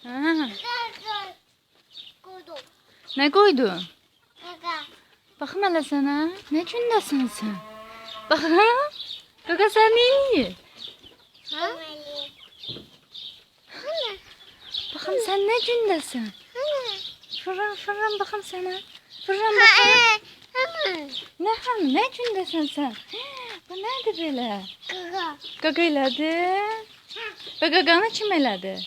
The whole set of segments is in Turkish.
Ha, Koydum. ne koydun? Kaka. Bakım hele sana. Ne cündesin sen? Bakın. Kaka sen iyi. Ha? Bakım sen ne cündesin? Hani? Fırın fırın bakım sana. Fırın bakım. Hani? Ne cündesin sen? Bu nedir böyle? Kaka. Kaka elədi. Ve kakanı kim elədi?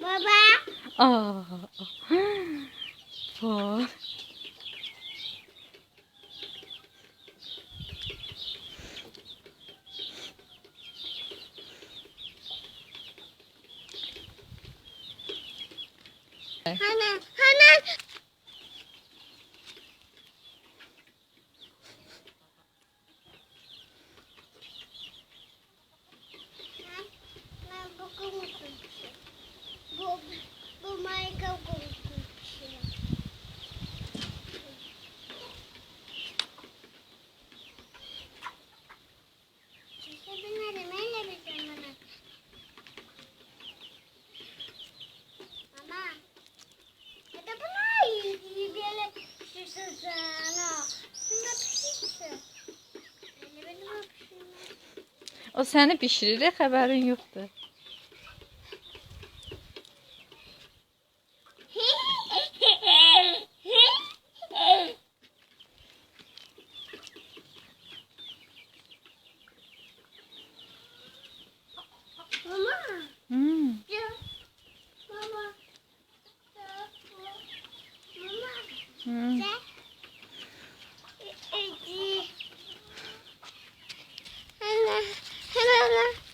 Baba. Aa. Bak. Hani? Hani? Bu marka konuşuyor. Çekebilmedim, elle bir bana. Mama. Ya da buna iyi böyle pişirsin sana. Buna pişirsin. Elle benim öpüşümü. O seni pişirir, haberin yoktu. Mama. Hmm. Ya. Mama. Mama. Hmm. Sen. Eci. Hala. Hala.